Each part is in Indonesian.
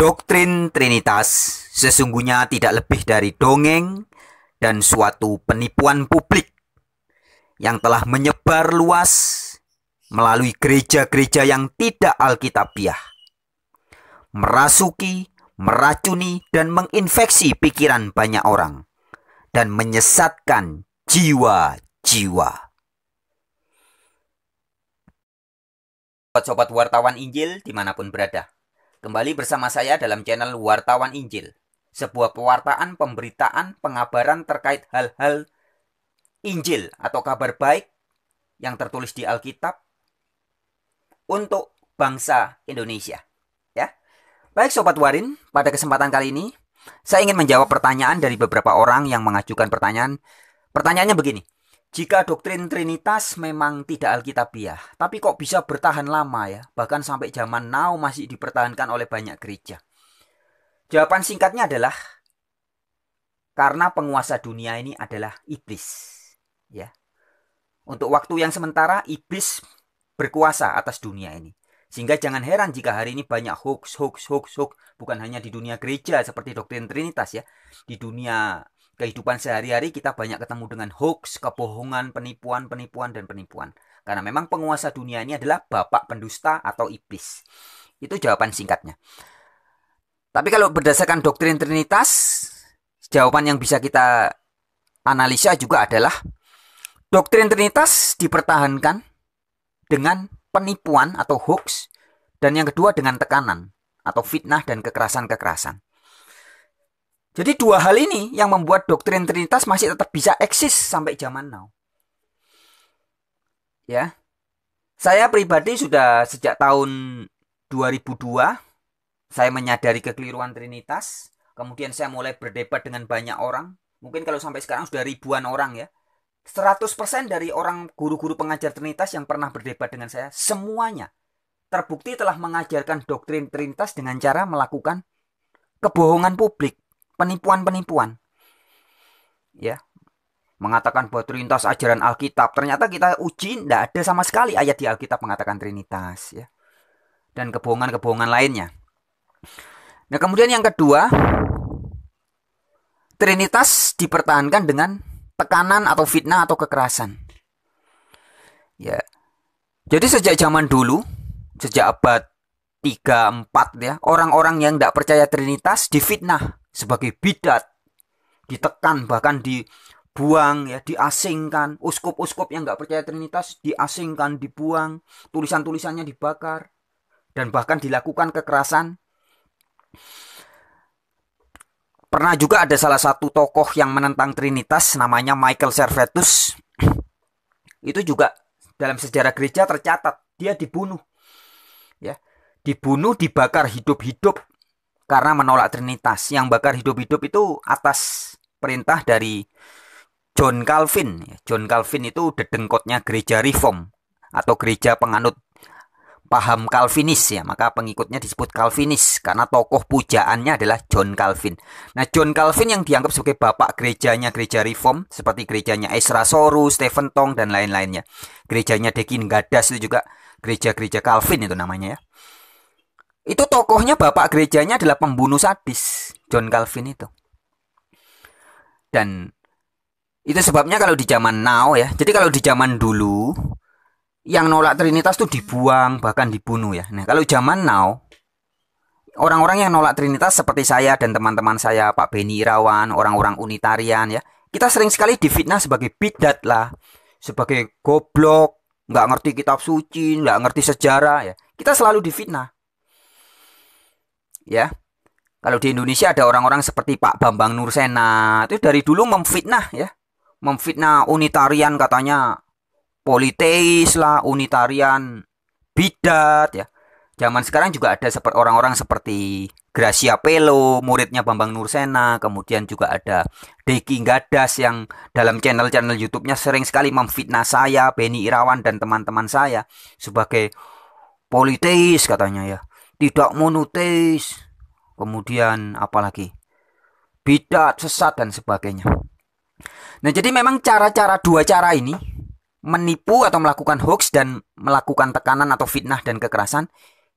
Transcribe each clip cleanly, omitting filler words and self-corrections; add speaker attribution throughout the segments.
Speaker 1: Doktrin Trinitas sesungguhnya tidak lebih dari dongeng dan suatu penipuan publik yang telah menyebar luas melalui gereja-gereja yang tidak alkitabiah, merasuki, meracuni, dan menginfeksi pikiran banyak orang, dan menyesatkan jiwa-jiwa. Sobat-sobat wartawan Injil dimanapun berada, kembali bersama saya dalam channel Wartawan Injil, sebuah pewartaan, pemberitaan, pengabaran terkait hal-hal Injil atau kabar baik yang tertulis di Alkitab untuk bangsa Indonesia. Ya, baik Sobat Warin, pada kesempatan kali ini saya ingin menjawab pertanyaan dari beberapa orang yang mengajukan pertanyaan. Pertanyaannya begini, jika doktrin Trinitas memang tidak alkitabiah, tapi kok bisa bertahan lama ya, bahkan sampai zaman now masih dipertahankan oleh banyak gereja? Jawaban singkatnya adalah karena penguasa dunia ini adalah iblis. Ya, untuk waktu yang sementara iblis berkuasa atas dunia ini. Sehingga jangan heran jika hari ini banyak hoax. Bukan hanya di dunia gereja seperti doktrin Trinitas ya. Di dunia kehidupan sehari-hari kita banyak ketemu dengan hoax, kebohongan, penipuan. Karena memang penguasa dunia ini adalah bapak pendusta atau iblis. Itu jawaban singkatnya. Tapi kalau berdasarkan doktrin Trinitas, jawaban yang bisa kita analisa juga adalah doktrin Trinitas dipertahankan dengan penipuan atau hoax, dan yang kedua dengan tekanan atau fitnah dan kekerasan-kekerasan. Jadi dua hal ini yang membuat doktrin Trinitas masih tetap bisa eksis sampai zaman now. Ya, saya pribadi sudah sejak tahun 2002 saya menyadari kekeliruan Trinitas. Kemudian saya mulai berdebat dengan banyak orang. Mungkin kalau sampai sekarang sudah ribuan orang ya. 100% dari orang guru-guru pengajar Trinitas yang pernah berdebat dengan saya, semuanya terbukti telah mengajarkan doktrin Trinitas dengan cara melakukan kebohongan publik, penipuan-penipuan. Ya, mengatakan bahwa Trinitas ajaran Alkitab. Ternyata kita uji, tidak ada sama sekali ayat di Alkitab mengatakan Trinitas. Ya. Dan kebohongan-kebohongan lainnya. Nah, kemudian yang kedua, Trinitas dipertahankan dengan tekanan atau fitnah atau kekerasan. Ya. Jadi sejak zaman dulu, sejak abad 3-4 ya, orang-orang yang tidak percaya Trinitas difitnah sebagai bidat, ditekan, bahkan dibuang ya, diasingkan. Uskup-uskup yang tidak percaya Trinitas diasingkan, dibuang, tulisan-tulisannya dibakar, dan bahkan dilakukan kekerasan. Pernah juga ada salah satu tokoh yang menentang Trinitas, namanya Michael Servetus. Itu juga dalam sejarah gereja tercatat, dia dibunuh. Ya, dibunuh, dibakar hidup-hidup karena menolak Trinitas. Yang bakar hidup-hidup itu atas perintah dari John Calvin. John Calvin itu dedengkotnya gereja Reform atau gereja penganut paham Calvinis ya, maka pengikutnya disebut Calvinis karena tokoh pujaannya adalah John Calvin. Nah, John Calvin yang dianggap sebagai bapak gerejanya gereja Reform seperti gerejanya Ezra Soru, Stephen Tong dan lain-lainnya. Gerejanya Deakin Gadas itu juga gereja-gereja Calvin itu namanya ya. Itu tokohnya bapak gerejanya adalah pembunuh sadis, John Calvin itu. Dan itu sebabnya kalau di zaman now ya. Jadi kalau di zaman dulu yang nolak Trinitas tuh dibuang, bahkan dibunuh ya. Nah, kalau zaman now, orang-orang yang nolak Trinitas seperti saya dan teman-teman saya, Pak Beni Irawan, orang-orang Unitarian ya, kita sering sekali difitnah sebagai bidat lah, sebagai goblok, nggak ngerti kitab suci, nggak ngerti sejarah ya. Kita selalu difitnah. Ya, kalau di Indonesia ada orang-orang seperti Pak Bambang Nursena, itu dari dulu memfitnah ya, memfitnah Unitarian katanya politeis lah, Unitarian bidat ya. Zaman sekarang juga ada seperti orang-orang seperti Gracia Pelo, muridnya Bambang Nursena. Kemudian juga ada Deakin Gadas yang dalam channel-channel YouTube-nya sering sekali memfitnah saya, Beni Irawan dan teman-teman saya sebagai politeis katanya ya, tidak monoteis. Kemudian apalagi bidat, sesat dan sebagainya. Nah, jadi memang dua cara ini, menipu atau melakukan hoax dan melakukan tekanan atau fitnah dan kekerasan,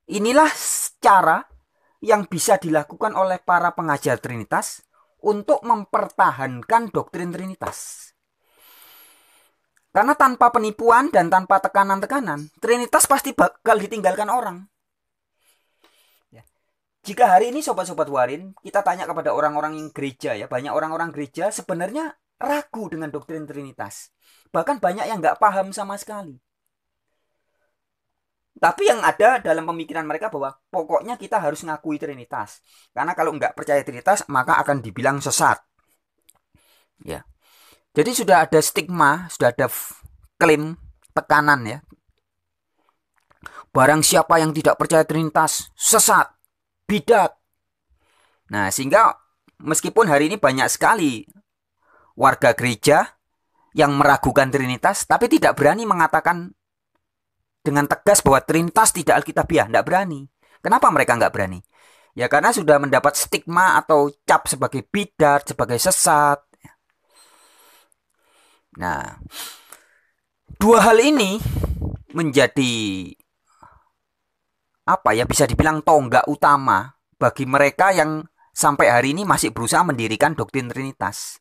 Speaker 1: inilah cara yang bisa dilakukan oleh para pengajar Trinitas untuk mempertahankan doktrin Trinitas. Karena tanpa penipuan dan tanpa tekanan-tekanan, Trinitas pasti bakal ditinggalkan orang. Jika hari ini sobat-sobat Warin, kita tanya kepada orang-orang yang gereja ya, banyak orang-orang gereja sebenarnya ragu dengan doktrin Trinitas. Bahkan banyak yang nggak paham sama sekali. Tapi yang ada dalam pemikiran mereka bahwa pokoknya kita harus ngakui Trinitas. Karena kalau nggak percaya Trinitas, maka akan dibilang sesat. Ya. Jadi sudah ada stigma, sudah ada klaim, tekanan ya. Barang siapa yang tidak percaya Trinitas, sesat, bidat. Nah, sehingga meskipun hari ini banyak sekali warga gereja yang meragukan Trinitas, tapi tidak berani mengatakan dengan tegas bahwa Trinitas tidak alkitabiah, tidak berani. Kenapa mereka nggak berani? Ya karena sudah mendapat stigma atau cap sebagai bidat, sebagai sesat. Nah, dua hal ini menjadi apa ya, bisa dibilang tonggak utama bagi mereka yang sampai hari ini masih berusaha mendirikan doktrin Trinitas.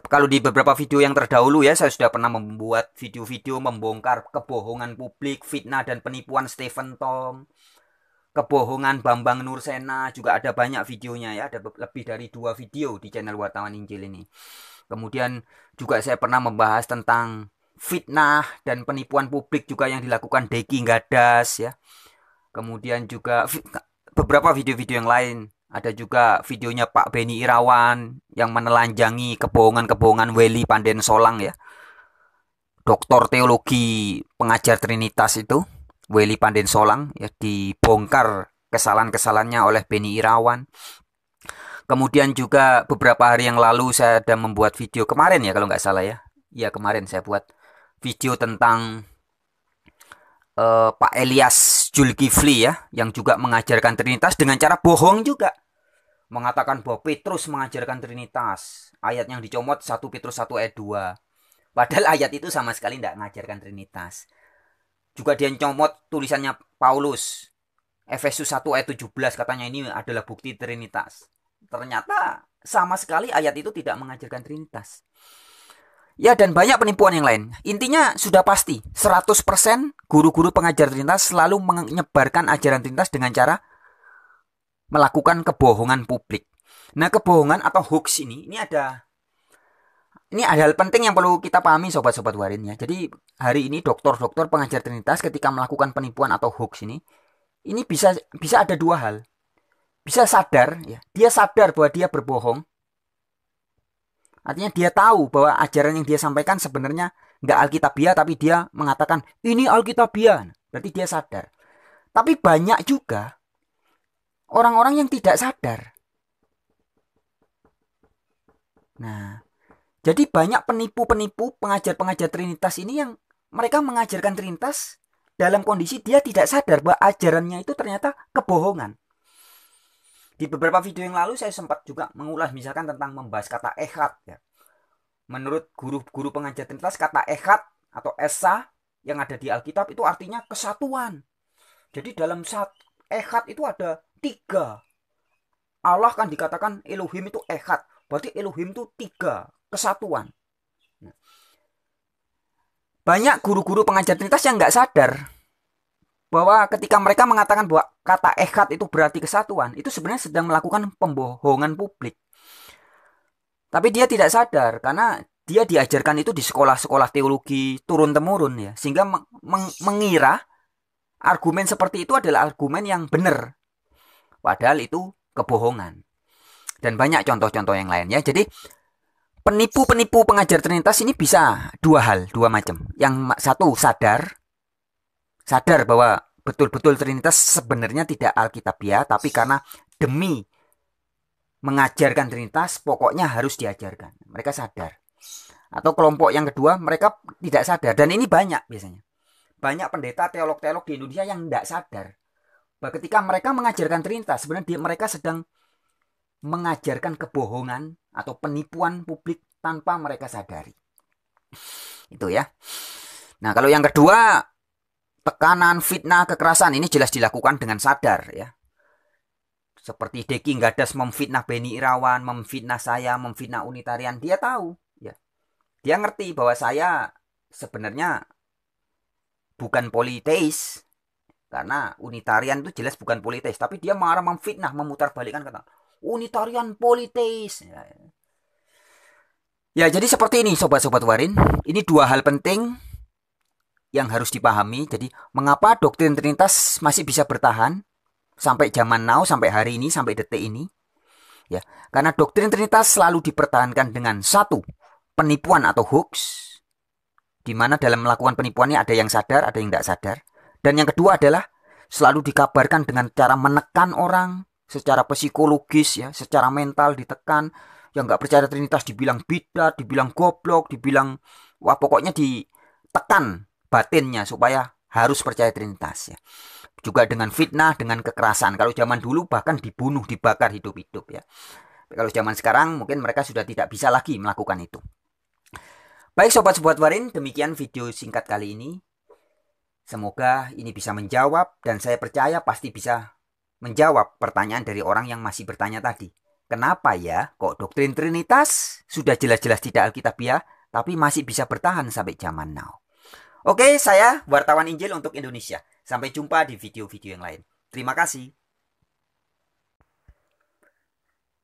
Speaker 1: Kalau di beberapa video yang terdahulu ya, saya sudah pernah membuat video-video membongkar kebohongan publik, fitnah dan penipuan Stephen Tom, kebohongan Bambang Nursena, juga ada banyak videonya ya, ada lebih dari 2 video di channel Wartawan Injil ini. Kemudian juga saya pernah membahas tentang fitnah dan penipuan publik juga yang dilakukan Deki Gadas ya. Kemudian juga beberapa video-video yang lain. Ada juga videonya Pak Beni Irawan yang menelanjangi kebohongan-kebohongan Weli Panden Solang ya. Doktor teologi pengajar Trinitas itu, Weli Panden Solang ya, dibongkar kesalahan-kesalahannya oleh Beni Irawan. Kemudian juga beberapa hari yang lalu saya ada membuat video kemarin ya kalau nggak salah ya. Ya kemarin saya buat video tentang Pak Elias Julkifli ya, yang juga mengajarkan Trinitas dengan cara bohong juga. Mengatakan bahwa Petrus mengajarkan Trinitas. Ayat yang dicomot 1 Petrus 1 ayat 2. Padahal ayat itu sama sekali tidak mengajarkan Trinitas. Juga dia comot tulisannya Paulus. Efesus 1 ayat 17 katanya ini adalah bukti Trinitas. Ternyata sama sekali ayat itu tidak mengajarkan Trinitas. Ya dan banyak penipuan yang lain. Intinya sudah pasti 100% guru-guru pengajar Trinitas selalu menyebarkan ajaran Trinitas dengan cara melakukan kebohongan publik. Nah, kebohongan atau hoax ini ada hal penting yang perlu kita pahami sobat-sobat Warin ya. Jadi hari ini dokter-dokter pengajar Trinitas ketika melakukan penipuan atau hoax ini bisa ada 2 hal. Bisa sadar ya, dia sadar bahwa dia berbohong. Artinya dia tahu bahwa ajaran yang dia sampaikan sebenarnya nggak alkitabiah, tapi dia mengatakan ini alkitabiah. Berarti dia sadar. Tapi banyak juga orang-orang yang tidak sadar. Nah, jadi banyak penipu-penipu pengajar-pengajar Trinitas ini yang mereka mengajarkan Trinitas dalam kondisi dia tidak sadar bahwa ajarannya itu ternyata kebohongan. Di beberapa video yang lalu saya sempat juga mengulas misalkan tentang membahas kata ehad ya. Menurut guru-guru pengajar Trinitas, kata ehad atau esa yang ada di Alkitab itu artinya kesatuan. Jadi dalam ehad itu ada 3. Allah kan dikatakan Elohim itu ehad. Berarti Elohim itu 3, kesatuan. Banyak guru-guru pengajar Trinitas yang nggak sadar bahwa ketika mereka mengatakan bahwa kata ehad itu berarti kesatuan, itu sebenarnya sedang melakukan pembohongan publik. Tapi dia tidak sadar karena dia diajarkan itu di sekolah-sekolah teologi turun-temurun ya, sehingga mengira argumen seperti itu adalah argumen yang benar. Padahal itu kebohongan. Dan banyak contoh-contoh yang lain ya. Jadi penipu-penipu pengajar Trinitas ini bisa 2 hal, 2 macam. Yang satu sadar bahwa betul-betul Trinitas sebenarnya tidak alkitabiah, tapi karena demi mengajarkan Trinitas pokoknya harus diajarkan. Mereka sadar. Atau kelompok yang kedua, mereka tidak sadar. Dan ini banyak biasanya. Banyak pendeta teolog-teolog di Indonesia yang tidak sadar bahwa ketika mereka mengajarkan Trinitas, sebenarnya mereka sedang mengajarkan kebohongan atau penipuan publik tanpa mereka sadari. Itu ya. Nah, kalau yang kedua, tekanan, fitnah, kekerasan ini jelas dilakukan dengan sadar ya. Seperti Deki Gadas memfitnah Beni Irawan, memfitnah saya, memfitnah Unitarian, dia tahu ya. Dia ngerti bahwa saya sebenarnya bukan politeis. Karena Unitarian itu jelas bukan politeis, tapi dia marah memfitnah, memutarbalikkan kata Unitarian politeis. Ya, jadi seperti ini sobat-sobat Warin. Ini dua hal penting yang harus dipahami. Jadi mengapa doktrin Trinitas masih bisa bertahan sampai zaman now, sampai hari ini, sampai detik ini. Ya, karena doktrin Trinitas selalu dipertahankan dengan satu, penipuan atau hoax, di mana dalam melakukan penipuannya ada yang sadar, ada yang tidak sadar. Dan yang kedua adalah selalu dikabarkan dengan cara menekan orang secara psikologis ya, secara mental ditekan. Yang nggak percaya Trinitas dibilang bidat, dibilang goblok, dibilang wah pokoknya ditekan batinnya supaya harus percaya Trinitas ya. Juga dengan fitnah, dengan kekerasan. Kalau zaman dulu bahkan dibunuh, dibakar hidup-hidup ya. Kalau zaman sekarang mungkin mereka sudah tidak bisa lagi melakukan itu. Baik sobat-sobat Warin, demikian video singkat kali ini. Semoga ini bisa menjawab dan saya percaya pasti bisa menjawab pertanyaan dari orang yang masih bertanya tadi. Kenapa ya kok doktrin Trinitas sudah jelas-jelas tidak alkitabiah tapi masih bisa bertahan sampai zaman now? Oke, saya wartawan Injil untuk Indonesia. Sampai jumpa di video-video yang lain. Terima kasih.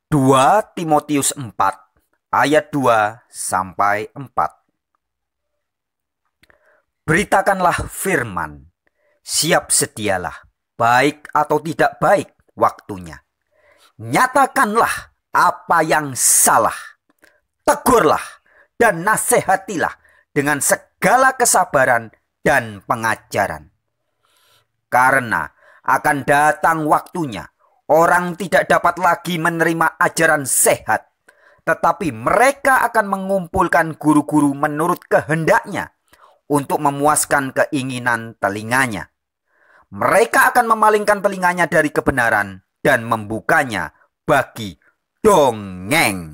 Speaker 1: 2 Timotius 4 ayat 2 sampai 4. Beritakanlah firman, siap sedialah, baik atau tidak baik waktunya. Nyatakanlah apa yang salah, tegurlah dan nasihatilah dengan segala kesabaran dan pengajaran. Karena akan datang waktunya, orang tidak dapat lagi menerima ajaran sehat, tetapi mereka akan mengumpulkan guru-guru menurut kehendaknya untuk memuaskan keinginan telinganya. Mereka akan memalingkan telinganya dari kebenaran dan membukanya bagi dongeng.